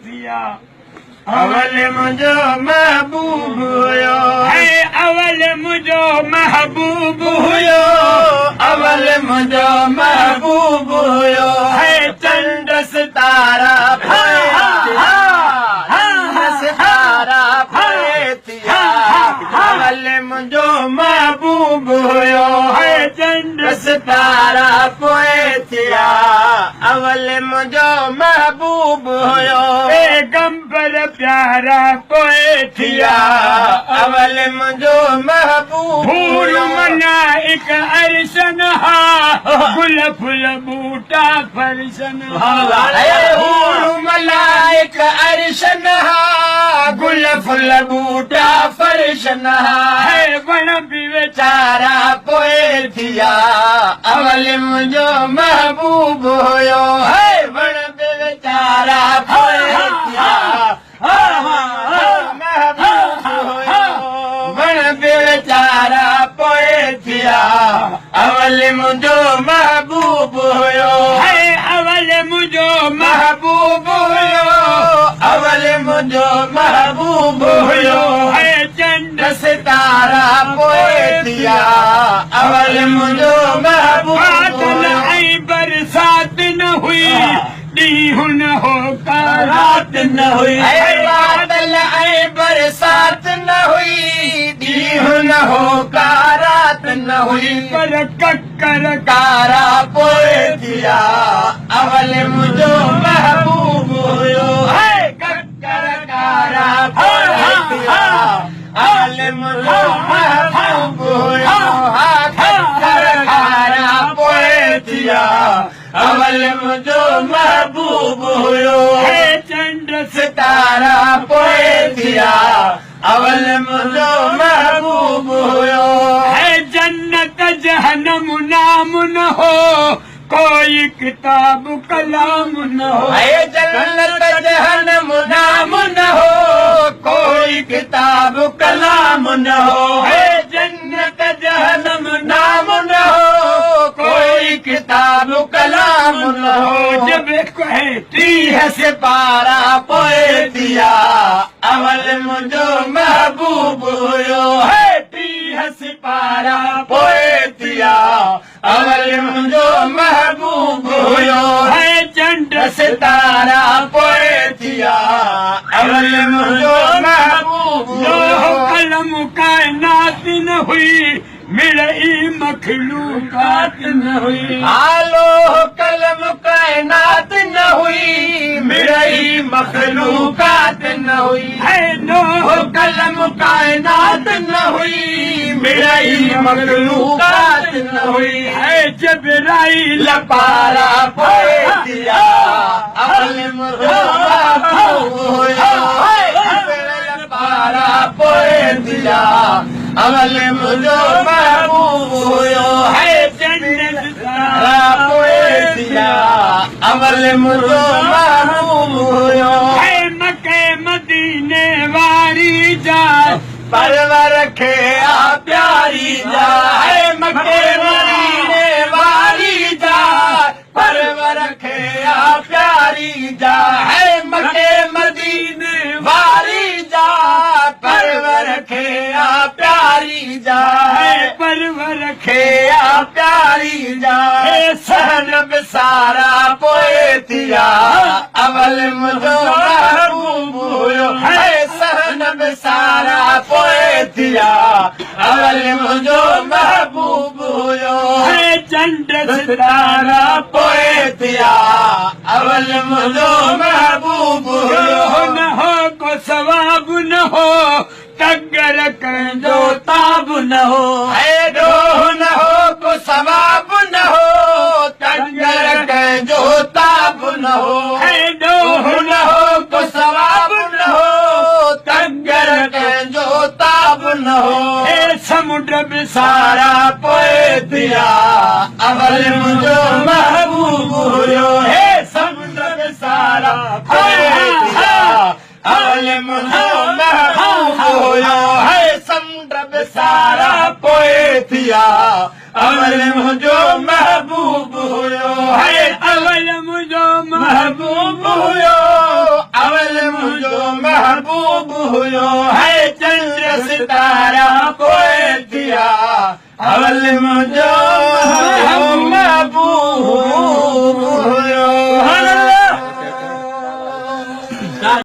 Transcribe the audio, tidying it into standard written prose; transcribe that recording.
थिया अवल मुंहिंजो महबूब हुयो अवल मुंहिंजो महबूब हुयो अवल मुंहिंजो महबूब हुयो चंड सितारा सितारा थिया अवल मुंहिंजो महबूब हुयो चंड सितारा पोइ थिया अवल मुंहिंजो महबूब हुयो पैगंबर प्यारा पोइ थिया अवल मुंहिंजो महबूब फूल मलाइक अर्शन हा गुल फुल बूटा फर्शन फूल मलाइक अर्शन हा गुल फुल बूटा फर्शन हा वण बि वीचारा पोइ थिया अवल मुंहिंजो महबूब हुयो वण बि वीचारा पोइ थिया महबूब हुयो वण बि वीचारा पोइ थिया अवल मुंहिंजो महबूब हुयो अवल मुंहिंजो महबूब हुयो अवल मुंहिंजो महबूब हुयो चंड सितारा पोइ थिया अवल मुंहिंजो महबूब ऐं बरसात न हुई ॾींहुं न हो का रात न हुई बादल ऐं बरसात न हुई ॾींहुं न हो का रात न हुई पर ककर कारा पोइ थिया अवल मुंहिंजो महबूब हुयो ककर कारा पोइ थिया अवल मुंहिंजो महबूब हुयो ककर कारा पोइ थिया अवल मुंहिंजो महबूब हुयो चंड सितारा पोइ थिया अवल मुंहिंजो महबूब हुयो जन्नत जहनम नाम न हो कोई किताब कलाम न हो जन्नत जहनम नाम न हो कोई किताब कलाम न हो जन्नत जहनम नाम न हो कोई किताब कलाम न हो जब कहे 30 सिपारा पोइ थिया अवल मुंहिंजो महबूब हुयो 30 सिपारा पोइ थिया अवल मुंहिंजो महबूब हुयो चंड सितारा पोइ थिया अवल मुंहिंजो महबूब हुयो कलम काइनात न हुई मिड़ई मखलूकात न हुई आलो कलम काइनात न हुई मिड़ई मखलूकात न हुई नोह कलम काइनात न हुई मिड़ई मखलूकात न हुई जबराइल लपारा पोइ थिया अवल मुंहिंजो महबूब हुयो लपारा पोइ थिया अवल मुंहिंजो महबूब हुयो जन्नत पोइ थिया अवल मुंहिंजो महबूब हुयो मके मदीने वारी जा परवर खे आ प्यारी जा मके मदीने वारी जा परवर खे आ प्यारी जा मके मदीने वारी जा परवर खे आ प्यारी जा परवर खे आ प्यारी जा सहन सारा पोइ थिया अवल मुंहिंजो महबूब हुयो सहन सारा पोइ थिया अवल मुंहिंजो महबूब हुयो चंड सितारा पोइ थिया अवल मुंहिंजो महबूब हुयो न हो को सवाब न हो तगर कंहिंजो ताब न हो ॾोह न हो को सवाब न हो तंगर कंहिंजो ताब न हो ॾोह न हो को सवाब न हो तंगर कंहिंजो ताब न हो समुंड बि सारा पोइ थिया अवल मुंहिंजो महबूब हुयो समुंड सारा पोइ थिया अवल मुंहिंजो महबूब हुयो समुंड सारा पोइ थिया अवल मुंहिंजो महबूब हुयो अवल मुंहिंजो महबूब हुयो अवल सितारा पोइ थिया अवल मुंहिंजो